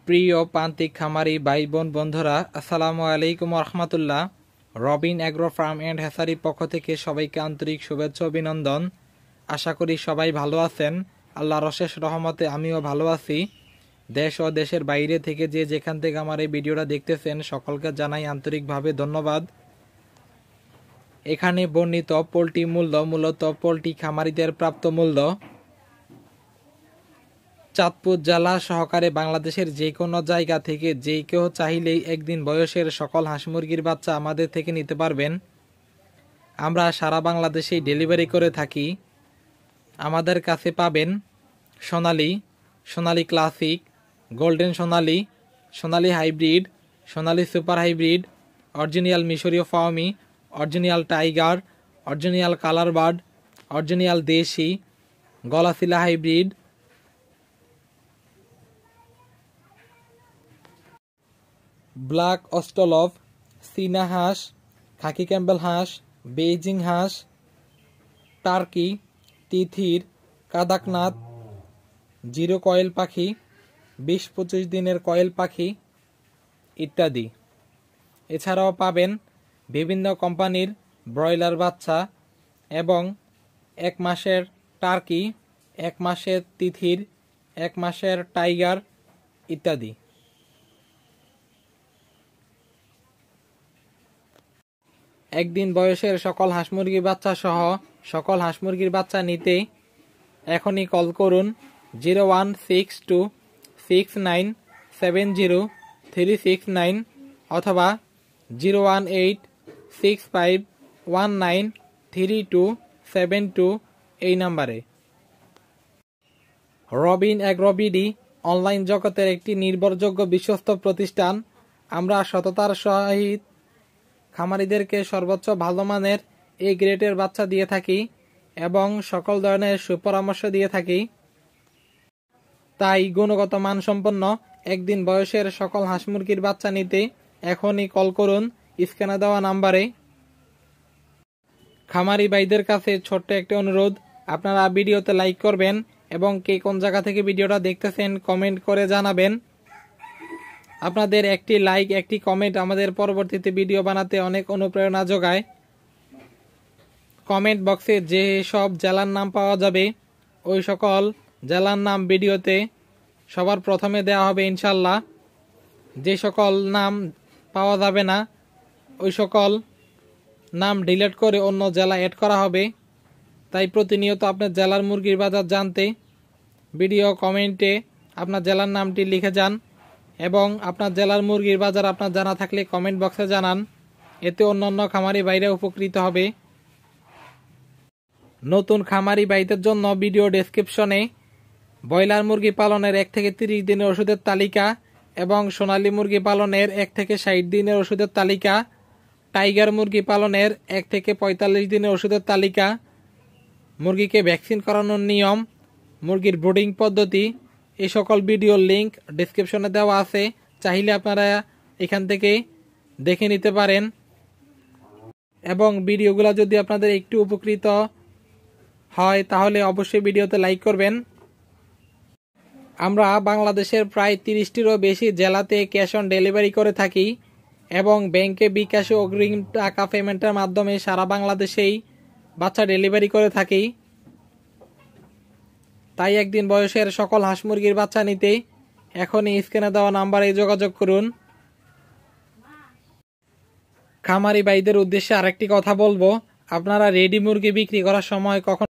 প্রিয় প্রান্তিক খামারি ভাই বোন বন্ধুরা, আসসালামু আলাইকুম রহমতুল্লাহ। রবিন অ্যাগ্রো ফার্ম অ্যান্ড হ্যাসারির পক্ষ থেকে সবাইকে আন্তরিক শুভেচ্ছা অভিনন্দন। আশা করি সবাই ভালো আছেন। আল্লাহর অশেষ রহমতে আমিও ভালো আছি। দেশ ও দেশের বাইরে থেকে যে যেখান থেকে আমার এই ভিডিওটা দেখতেছেন সকলকে জানাই আন্তরিকভাবে ধন্যবাদ। এখানে বর্ণিত পোল্ট্রি মূল্য মূলত পোল্ট্রি খামারিদের প্রাপ্ত মূল্য। চাঁদপুর জেলা সহকারে বাংলাদেশের যে কোনো জায়গা থেকে যে কেউ চাইলেই একদিন বয়সের সকল হাঁস মুরগির বাচ্চা আমাদের থেকে নিতে পারবেন। আমরা সারা বাংলাদেশেই ডেলিভারি করে থাকি। আমাদের কাছে পাবেন সোনালী, সোনালী ক্লাসিক, গোল্ডেন সোনালী, সোনালী হাইব্রিড, সোনালী সুপার হাইব্রিড, অরিজিনাল মিশরীয় Fayoumi, original tiger, original colour bird, original দেশি, গলাশিলা হাইব্রিড, ব্ল্যাক অস্ট্রলভ, চীনা হাঁস, খাকি ক্যাম্বেল হাঁস, বেইজিং হাঁস, টার্কি, তিথির, কাদাকনাথ, জিরো কয়েল পাখি, 20-25 দিনের কয়েল পাখি ইত্যাদি। এছাড়াও পাবেন বিভিন্ন কোম্পানির ব্রয়লার বাচ্চা এবং 1 মাসের টার্কি, 1 মাসের তিথির, 1 মাসের টাইগার ইত্যাদি। একদিন বয়সের সকল হাঁস মুরগির বাচ্চা সহ সকল হাঁস মুরগির বাচ্চা নিতে এখনই কল করুন 01626970369 অথবা 01865193272 এই নাম্বারে। রবিন অ্যাগ্রো বিডি অনলাইন জগতের একটি নির্ভরযোগ্য বিশ্বস্ত প্রতিষ্ঠান। আমরা সততার সহিত খামারিদেরকে সর্বোচ্চ ভালো মানের এ গ্রেডের বাচ্চা দিয়ে থাকি এবং সকল ধরনের সুপরামর্শ দিয়ে থাকি। তাই গুণগত মানসম্পন্ন একদিন বয়সের সকল হাঁস মুরগির বাচ্চা নিতে এখনই কল করুন স্ক্রিনে দেওয়া নাম্বারে। খামারি ভাইদের কাছে ছোট্ট একটি অনুরোধ, আপনারা ভিডিওতে লাইক করবেন এবং কে কোন জায়গা থেকে ভিডিওটা দেখতেছেন কমেন্ট করে জানাবেন। আপনাদের একটি লাইক, একটি কমেন্ট আমাদের পরবর্তীতে ভিডিও বানাতে অনেক অনুপ্রেরণা যোগায়। কমেন্ট বক্সে যে সব জেলার নাম পাওয়া যাবে ওই সকল জেলার নাম ভিডিওতে সবার প্রথমে দেওয়া হবে ইনশাল্লাহ। যে সকল নাম পাওয়া যাবে না ওই সকল নাম ডিলিট করে অন্য জেলা অ্যাড করা হবে। তাই প্রতিনিয়ত আপনার জেলার মুরগির বাজার জানতে ভিডিও কমেন্টে আপনার জেলার নামটি লিখে যান এবং আপনার জেলার মুরগির বাজার আপনার জানা থাকলে কমেন্ট বক্সে জানান। এতে অন্যান্য খামারি ভাইরা উপকৃত হবে। নতুন খামারি ভাইদের জন্য ভিডিও ডেসক্রিপশনে ব্রয়লার মুরগি পালনের 1 থেকে 30 দিনের ওষুধের তালিকা এবং সোনালী মুরগি পালনের 1 থেকে 60 দিনের ওষুধের তালিকা, টাইগার মুরগি পালনের 1 থেকে 45 দিনের ওষুধের তালিকা, মুরগিকে ভ্যাকসিন করানোর নিয়ম, মুরগির ব্রুডিং পদ্ধতি, এই সকল ভিডিওর লিংক ডেসক্রিপশনে দেওয়া আছে। চাইলে আপনারা এখান থেকে দেখে নিতে পারেন এবং ভিডিওগুলো যদি আপনাদের একটু উপকৃত হয় তাহলে অবশ্যই ভিডিওতে লাইক করবেন। আমরা বাংলাদেশের প্রায় 30টিরও বেশি জেলাতে ক্যাশ অন ডেলিভারি করে থাকি এবং ব্যাংকে বিকাশে অগ্রিম টাকা পেমেন্টের মাধ্যমে সারা বাংলাদেশেই বাচ্চা ডেলিভারি করে থাকি। তাই একদিন বয়সের সকল হাঁস মুরগির বাচ্চা নিতে এখনই স্ক্রিনে দেওয়া নাম্বারে যোগাযোগ করুন। খামারি ভাইদের উদ্দেশ্যে আরেকটি কথা বলবো, আপনারা রেডি মুরগি বিক্রি করার সময় কখন